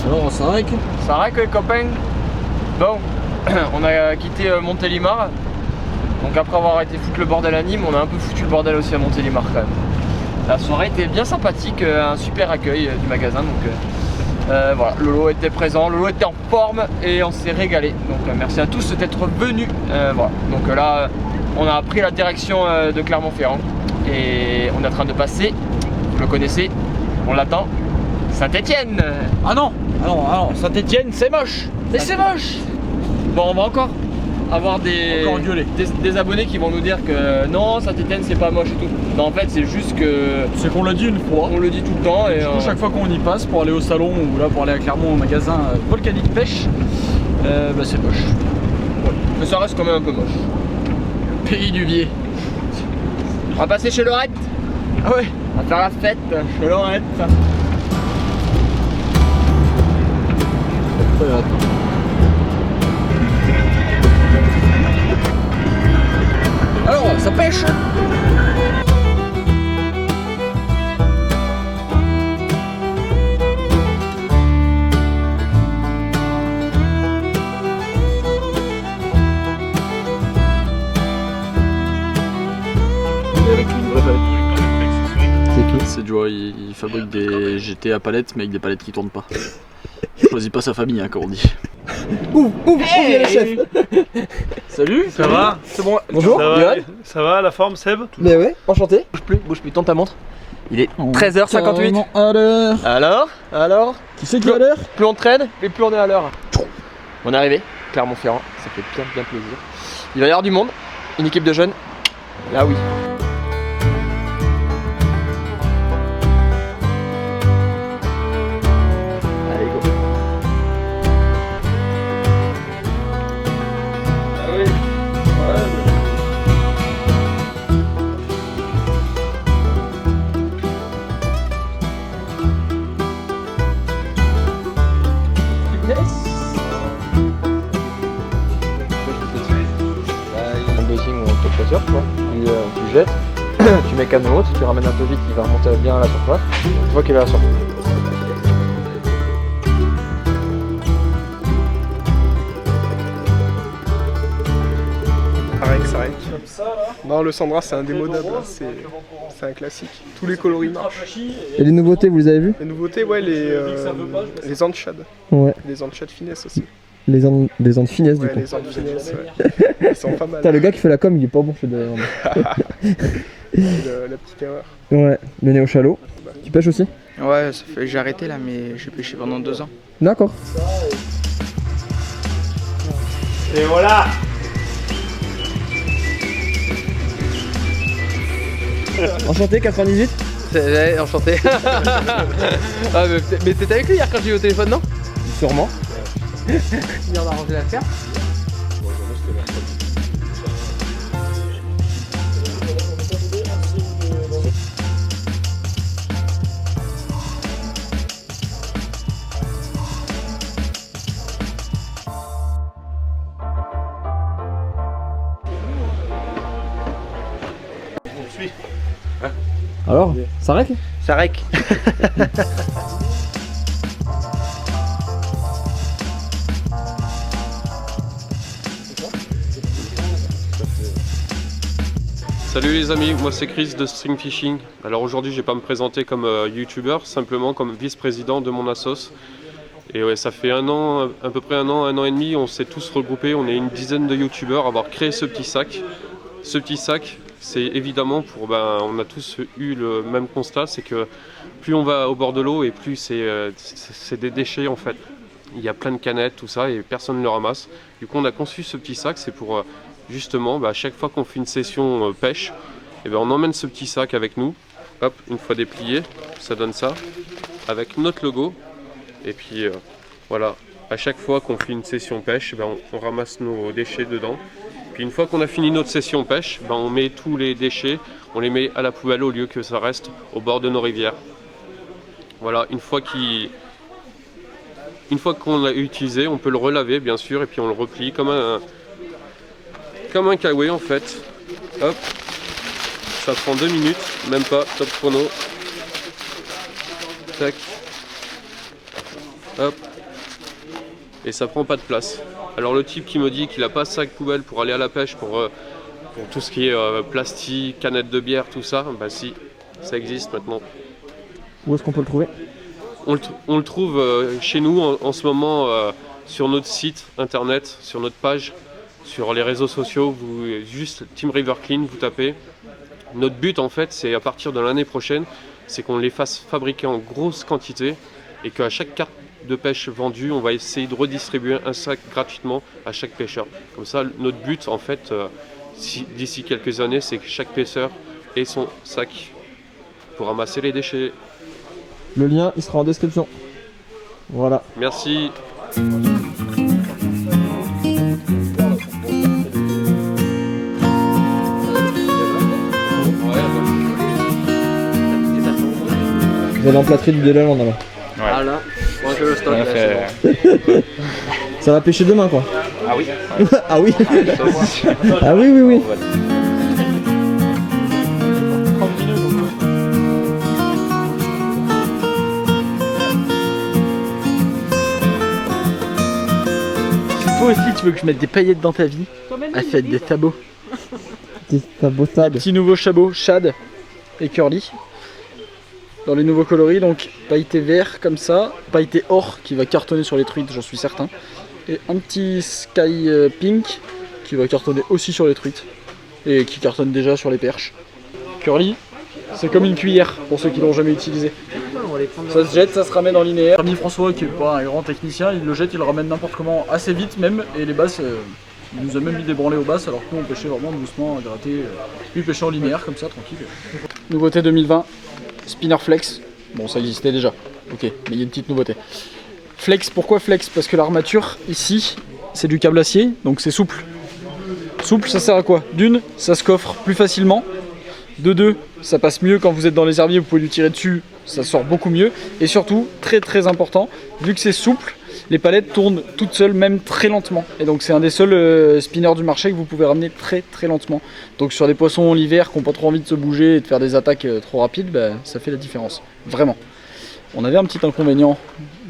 Alors, Sarek. Sarek les copains. Bon, on a quitté Montélimar. Donc après avoir été foutre le bordel à Nîmes, on a un peu foutu le bordel aussi à Montélimar quand même. La soirée était bien sympathique, un super accueil du magasin. Donc voilà, Lolo était présent, Lolo était en forme et on s'est régalé. Donc merci à tous d'être venus. Voilà. Donc là, on a pris la direction de Clermont-Ferrand et on est en train de passer, vous le connaissez, on l'attend, Saint-Étienne. Ah non, alors Saint-Étienne, c'est moche. C'est moche. Bon, on va encore avoir des abonnés qui vont nous dire que non, Saint-Étienne c'est pas moche et tout. Non, en fait, c'est juste que. C'est qu'on l'a dit une fois. On le dit tout le temps. Et du coup, chaque fois qu'on y passe pour aller au salon ou là pour aller à Clermont au magasin Volcanique Pêche, bah c'est moche. Ouais. Mais ça reste quand même un peu moche. Pays du Vier. On va passer chez Lorette. Ah ouais. On va faire la fête chez Lorette. Alors, ça pêche. Avec une vraie palette. C'est qui? C'est Joe, il fabrique des GT à palettes, mais avec des palettes qui tournent pas. Il choisit pas sa famille, hein, comme on dit. Ouf, il y a le chef. Salut, ça va? C'est bon. Bonjour, Johan. Ça va, la forme, Seb? Mais ouais, enchanté. Bouge plus, tourne ta montre. Il est 13h58. À l'heure. Alors Qui c'est qui est à l'heure? Plus on traîne et plus on est à l'heure. On est arrivé, Clermont-Ferrand, ça fait bien plaisir. Il va y avoir du monde, une équipe de jeunes. Là oui. Allez go. Ah oui. Un bossing où on te pressure, quoi. Puis tu jettes, tu mets canne haute, tu ramènes un peu vite, il va remonter bien à la surface. Tu vois qu'il est à la surface. Sarek. Non, le Sandra c'est indémodable, c'est un classique. Tous les coloris marchent. Et les nouveautés, vous les avez vues? Les nouveautés, ouais, les anchades. Ouais. Les anchades finesse aussi. Des ans de finesse du Ouais, coup. les anchades finesse, ouais. Ils sont pas mal. Putain, le gars qui fait la com, il est pas bon chez derrière. La petite erreur. Ouais, le nez au chalot. Tu pêches aussi? Ouais, j'ai arrêté là, mais j'ai pêché pendant 2 ans. D'accord. Et voilà! Enchanté, 98. Enchanté. Ah, mais t'étais avec lui hier quand j'ai eu au téléphone, non? Sûrement. Il vient d'arranger l'affaire. Alors, Sarek? Sarek. Salut les amis, moi c'est Chris de String Fishing. Alors aujourd'hui je vais pas me présenter comme youtubeur, simplement comme vice-président de mon assos. Et ouais, ça fait un an, à peu près un an et demi, on s'est tous regroupés, on est une dizaine de youtubeurs à avoir créé ce petit sac. Ce petit sac, c'est évidemment pour, on a tous eu le même constat, c'est que plus on va au bord de l'eau et plus c'est des déchets en fait. Il y a plein de canettes, tout ça, et personne ne le ramasse. Du coup on a conçu ce petit sac, c'est pour justement, à chaque fois qu'on fait une session pêche, on emmène ce petit sac avec nous. Hop, une fois déplié, ça donne ça, avec notre logo. Et puis voilà, à chaque fois qu'on fait une session pêche, on ramasse nos déchets dedans. Puis une fois qu'on a fini notre session pêche, on met tous les déchets, on les met à la poubelle au lieu que ça reste au bord de nos rivières. Voilà, une fois qu'on l'a utilisé, on peut le relaver bien sûr, et puis on le replie comme un kawaii en fait. Hop, ça prend 2 minutes, même pas, top chrono. Tac. Hop, et ça prend pas de place. Alors le type qui me dit qu'il n'a pas de sac poubelle pour aller à la pêche, pour tout ce qui est plastique, canettes de bière, tout ça, bah si, ça existe maintenant. Où est-ce qu'on peut le trouver? On le trouve chez nous en ce moment sur notre site internet, sur notre page, sur les réseaux sociaux, juste Team River Clean, vous tapez. Notre but en fait, c'est à partir de l'année prochaine, c'est qu'on les fasse fabriquer en grosse quantité et qu'à chaque carte de pêche vendue, on va essayer de redistribuer un sac gratuitement à chaque pêcheur. Comme ça, notre but en fait, d'ici quelques années, c'est que chaque pêcheur ait son sac pour ramasser les déchets. Le lien, il sera en description. Voilà. Merci. Vous allez emplâtrer du délai en allant. Voilà, moi je le stocke. Ça va pêcher demain quoi. Ah oui. Ah oui. Ah oui, oui, oui. Toi aussi, tu veux que je mette des paillettes dans ta vie? Ah, faites des sabots. Des sabots Shad. Petit nouveau sabot, Shad et Curly. Dans les nouveaux coloris, donc pailleté vert comme ça, pailleté or qui va cartonner sur les truites, j'en suis certain. Et un petit sky pink qui va cartonner aussi sur les truites. Et qui cartonne déjà sur les perches. Curly, c'est comme une cuillère pour ceux qui l'ont jamais utilisé. Ça se jette, ça se ramène en linéaire. L'ami François, qui est pas un grand technicien, il le jette, il le ramène n'importe comment, assez vite même. Et les basses, il nous a même mis des branlées aux basses, alors que nous on pêchait vraiment doucement, à gratter. Lui il pêchait en linéaire comme ça, tranquille. Nouveauté 2020, Spinner Flex. Bon, ça existait déjà, ok, mais il y a une petite nouveauté. Flex, pourquoi Flex? Parce que l'armature ici, c'est du câble acier, donc c'est souple. Souple, ça sert à quoi? D'une, ça se coffre plus facilement. De deux, ça passe mieux quand vous êtes dans les herbiers, vous pouvez lui tirer dessus, ça sort beaucoup mieux. Et surtout, très très important, vu que c'est souple, les palettes tournent toutes seules, même très lentement. Et donc c'est un des seuls spinners du marché que vous pouvez ramener très très lentement. Donc sur des poissons l'hiver qui n'ont pas trop envie de se bouger et de faire des attaques trop rapides, bah, ça fait la différence, vraiment. On avait un petit inconvénient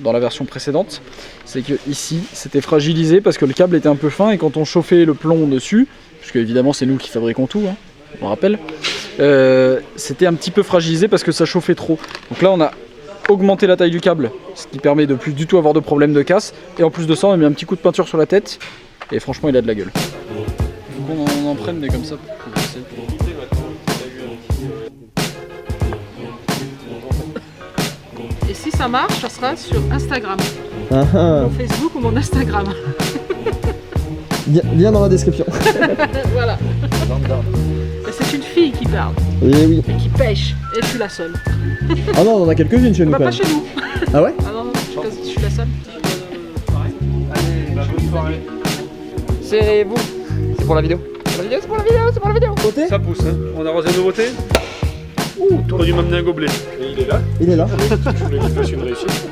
dans la version précédente, c'est que ici c'était fragilisé parce que le câble était un peu fin et quand on chauffait le plomb dessus, puisque évidemment c'est nous qui fabriquons tout, hein, on rappelle, c'était un petit peu fragilisé parce que ça chauffait trop. Donc là on a augmenté la taille du câble, ce qui permet de plus du tout avoir de problème de casse, et en plus de ça on a mis un petit coup de peinture sur la tête et franchement il a de la gueule. Faut qu'on en prenne mais comme ça pour progresser. Et si ça marche, ça sera sur Instagram. Mon Facebook ou mon Instagram. Lien dans la description. Voilà. Et c'est une fille qui parle. Et oui. Et qui pêche. Et je suis la seule. Ah non, on en a quelques-unes chez nous Bah, quand pas même. chez nous. Ah ouais? Ah non, je suis la seule. Allez, bonne soirée. C'est vous. C'est pour la vidéo. C'est pour la vidéo, c'est pour la vidéo. Côté? Ça pousse, hein. On arrose la nouveauté. Ouh, t'aurais dû m'amener un gobelet. Et il est là. Il est là. Je voulais qu'il fasse une réussite.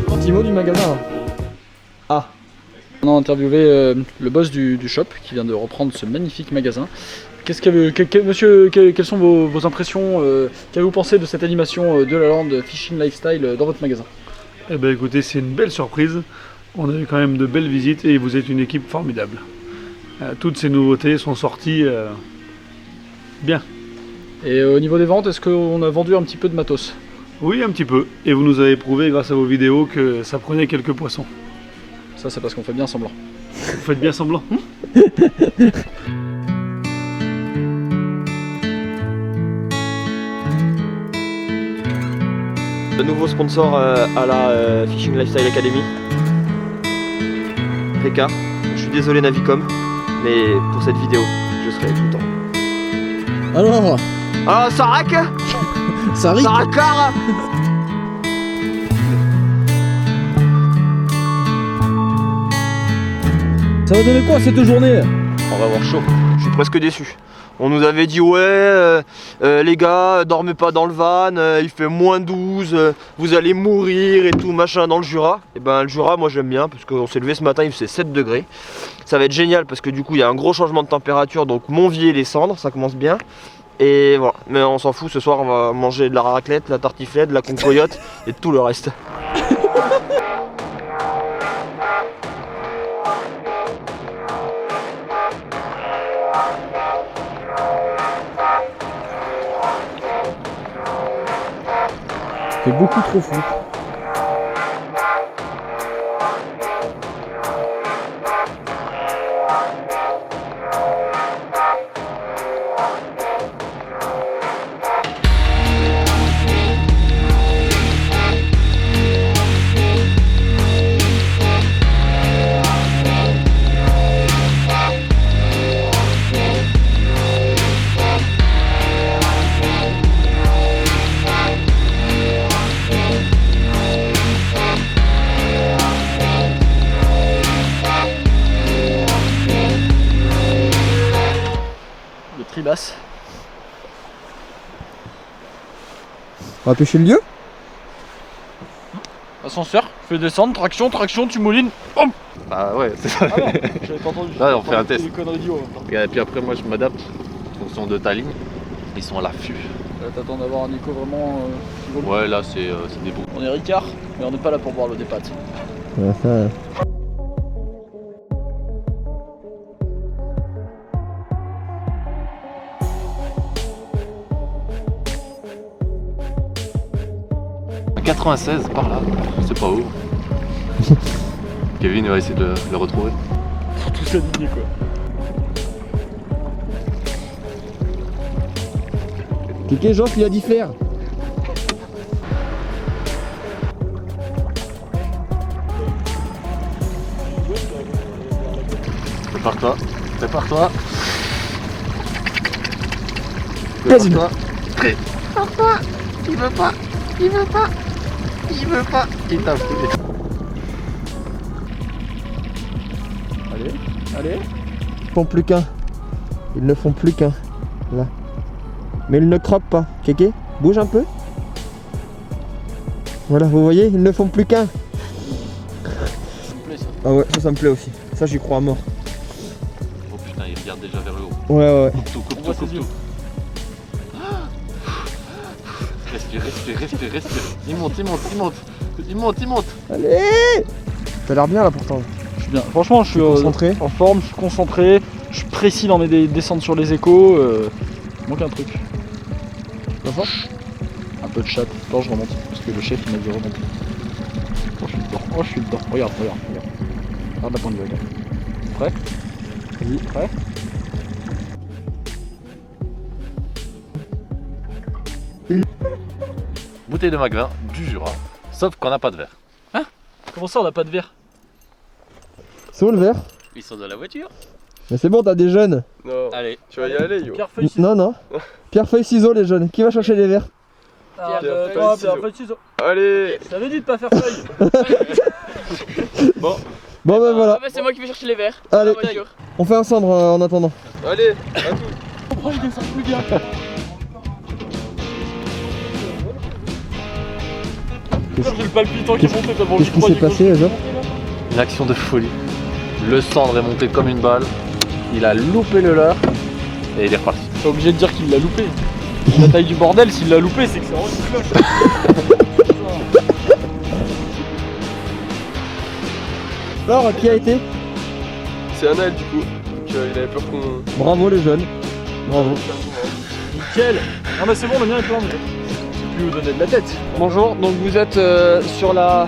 Petit mot du magasin. Ah. On a interviewé le boss du shop qui vient de reprendre ce magnifique magasin. Monsieur, quelles sont vos impressions, qu'avez-vous pensé de cette animation de la Land Fishing Lifestyle dans votre magasin? Eh ben écoutez, c'est une belle surprise. On a eu quand même de belles visites et vous êtes une équipe formidable. Toutes ces nouveautés sont sorties bien. Et au niveau des ventes, est-ce qu'on a vendu un petit peu de matos? Oui, un petit peu. Et vous nous avez prouvé grâce à vos vidéos que ça prenait quelques poissons. Ça, c'est parce qu'on fait bien semblant. Vous faites bien semblant. Le nouveau sponsor à la Fishing Lifestyle Academy. Ricard. Je suis désolé Navicom, mais pour cette vidéo, je serai tout le temps. Alors ça raque. Ça rique. Ça racard. Ça va donner quoi cette journée? On va avoir chaud. Je suis presque déçu. On nous avait dit ouais les gars, dormez pas dans le van, il fait moins 12, vous allez mourir et tout machin dans le Jura. Et ben le Jura moi j'aime bien parce qu'on s'est levé ce matin, il faisait 7 degrés. Ça va être génial parce que du coup il y a un gros changement de température, donc Montvier les cendres, ça commence bien. Et voilà, mais on s'en fout, ce soir on va manger de la raclette, de la tartiflette, de la concoyote et tout le reste. C'est beaucoup trop fou. Basse. On va pêcher le lieu. Ascenseur, je fais descendre, traction, tu moulines. Hop. Bah ouais, c'est ça. Ah non, j'avais pas entendu. Là, on fait un test. Et puis après, moi je m'adapte en fonction de ta ligne. Ils sont à l'affût. T'attends d'avoir un écho vraiment. Ouais, là c'est des bons. On est Ricard, mais on n'est pas là pour boire l'eau des pâtes. À 96 par là, c'est pas où. Kevin va essayer de le retrouver. Pour tous s'aligner quoi. Kéké, Jean, il a dit faire. Prépare-toi, prépare-toi. Vas-y. Prêt. Prépare-toi. Il veut pas, il veut pas, il veut pas. Il t'a foutu. Allez. Ils font plus qu'un. Ils ne font plus qu'un. Là. Mais ils ne croquent pas. Kéké, bouge un peu. Voilà, vous voyez, ils ne font plus qu'un. Ça me plaît ça. Ah ouais, ça me plaît aussi. Ça, j'y crois à mort. Oh putain, il regarde déjà vers le haut. Ouais. Coupe tout. Respire. Il monte. Allez. T'as l'air bien là pourtant. Je suis bien. Franchement, je suis concentré. en forme, je suis concentré, je suis précis dans mes descentes sur les échos. Il manque un truc. Un peu de chatte. Attends, je remonte. Parce que le chef il m'a dit remonter. Oh, je suis dedans. Regarde. Regarde la pointe de vue. Prêt? Vas-y, prêt? Bouteille de Magvin, du Jura. Sauf qu'on n'a pas de verre. Hein? Comment ça on n'a pas de verre? C'est où le verre? Ils sont dans la voiture. Mais c'est bon, t'as des jeunes. Non. Allez. Tu vas y aller, yo. Pierre, feuille, ciseaux. Non. Pierre, feuille, ciseaux, les jeunes. Qui va chercher les verres? Pierre, feuille, ciseaux. Allez. Je t'avais dit de pas faire feuille. Bon ben voilà. C'est moi qui vais chercher les verres. Allez, on fait un cendre en attendant. Allez, à tout. Oh, il descend plus bien. J'ai le palpitant qui est monté tellement Qu'est-ce qui s'est passé, Jean? Une action de folie. Le cendre est monté comme une balle. Il a loupé le leurre et il est reparti. T'es obligé de dire qu'il l'a loupé. La taille du bordel, s'il l'a loupé, c'est que c'est vraiment une cloche. Alors, qui a été? C'est Anaël du coup. Donc, il avait peur qu'on. Bravo les jeunes. Bravo. Nickel. Non mais c'est bon, le mien est plein. Je sais plus où donner de la tête. Bonjour, donc vous êtes sur la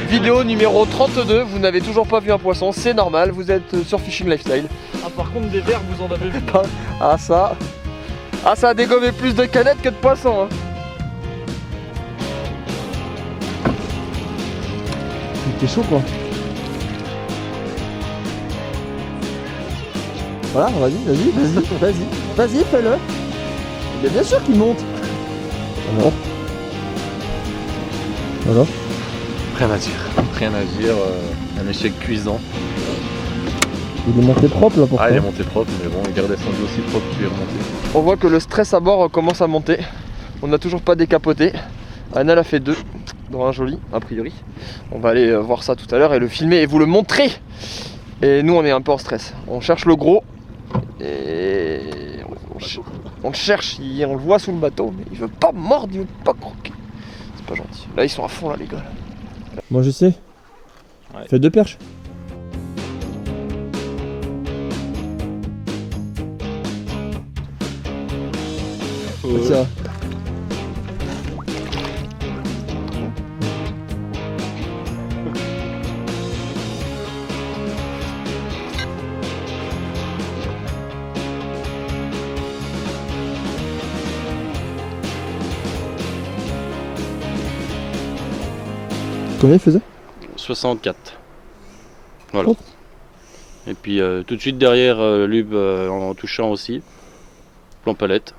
vidéo numéro 32, vous n'avez toujours pas vu un poisson, c'est normal, vous êtes sur Fishing Lifestyle. Ah par contre des verres, vous en avez vu. Ah ça a dégommé plus de canettes que de poissons hein. T'es chaud quoi. Voilà, vas-y, fais-le. Mais bien sûr qu'il monte. Voilà. Rien à dire, un échec cuisant. Il est monté propre là pourtant. Ah, il est monté propre, mais bon, il est redescendu aussi propre qu'il est remonté. On voit que le stress à bord commence à monter. On n'a toujours pas décapoté. Anna l'a fait 2, dont un joli, a priori. On va aller voir ça tout à l'heure et le filmer et vous le montrer. Et nous, on est un peu en stress. On cherche le gros. Et on le cherche, on le voit sous le bateau, mais il veut pas mordre, il veut pas croquer. C'est pas gentil. Là, ils sont à fond, là, les gars. Moi je sais. Ouais. Fais 2 perches. Ça. Combien il faisait? 64. Voilà. Oh. Et puis tout de suite derrière Lube en touchant aussi. Plan palette.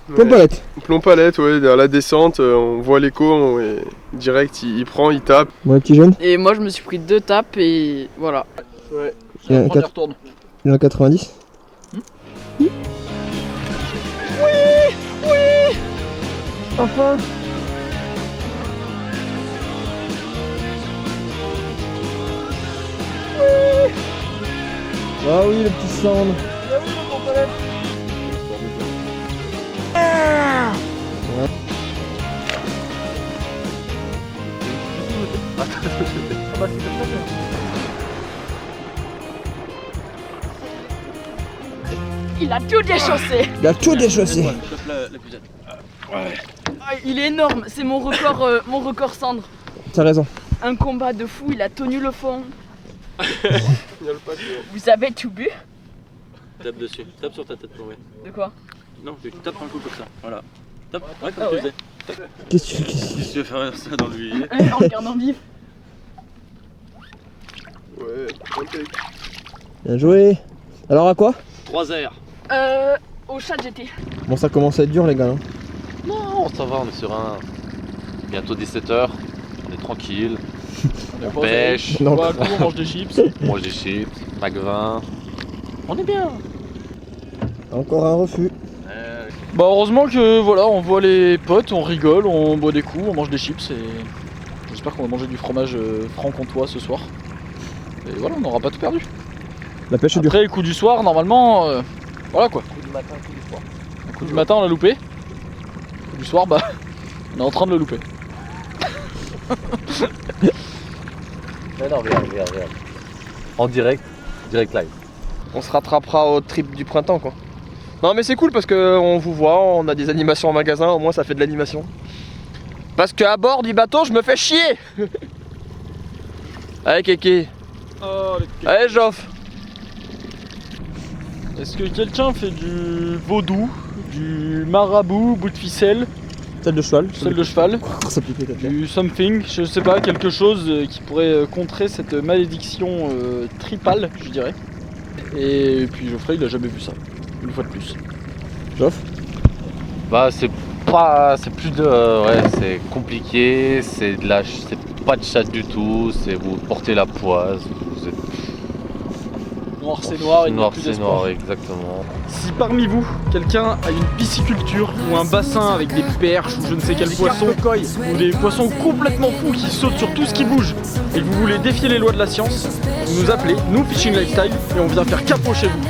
Plomb palette. Plomb palette, ouais, derrière la descente, on voit l'écho, et direct il prend, il tape. Bon, petit jeune. Et moi je me suis pris 2 tapes et voilà. Ouais. Il est en 90. Oui. Enfin. Ah oui, le petit sand. Ah oui, le plomb palette. Ouais. Il a tout déchaussé. Il a tout déchaussé. Ah, il est énorme, c'est mon record cendre. T'as raison. Un combat de fou, il a tenu le fond. Vous avez tout bu? Tape dessus, tape sur ta tête pour voir. De quoi? Non, tu tapes un coup comme ça, voilà. Tape, ouais, comme tu faisais. Qu'est-ce que tu fais? Si tu veux faire ça dans le huilier. En regardant vif. Ouais, ok. Bien joué. Alors à quoi? 3 airs. Au chat GT. Bon, ça commence à être dur les gars. Hein. Non, ça va, on est sur un. Bientôt 17h, on est tranquille. On pêche, Non. On mange des chips. on mange des chips, pack 20. On est bien. Encore un refus. Bah heureusement que voilà, on voit les potes, on rigole, on boit des coups, on mange des chips et j'espère qu'on va manger du fromage franc-comtois ce soir. Et voilà, on n'aura pas tout perdu. La pêche est dure. Après le coup du soir, normalement, voilà quoi. Coup du matin, coup du soir. Le coup du matin, on l'a loupé. Le coup du soir, bah, on est en train de le louper. Mais non, regarde. En direct live. On se rattrapera au trip du printemps, quoi. Non, mais c'est cool parce qu'on vous voit, on a des animations en magasin, au moins ça fait de l'animation. Parce qu'à bord du bateau, je me fais chier. Allez, Kéké. Oh, Allez, Joff. Est-ce que quelqu'un fait du vaudou, du marabout, bout de ficelle, Selle de cheval. du something, je sais pas, quelque chose qui pourrait contrer cette malédiction tripale, je dirais. Et puis Geoffrey, il a jamais vu ça, une fois de plus. Joff. Bah c'est plus de. Ouais, c'est compliqué, c'est pas de chat du tout, c'est vous portez la poisse, vous êtes. Noir c'est noir, il n'y a Noir plus c'est d'espoir. noir, exactement. Si parmi vous, quelqu'un a une pisciculture ou un bassin avec des perches ou je ne sais quel poisson, ou des poissons complètement fous qui sautent sur tout ce qui bouge, et que vous voulez défier les lois de la science, vous nous appelez, nous Fishing Lifestyle, et on vient faire capot chez vous.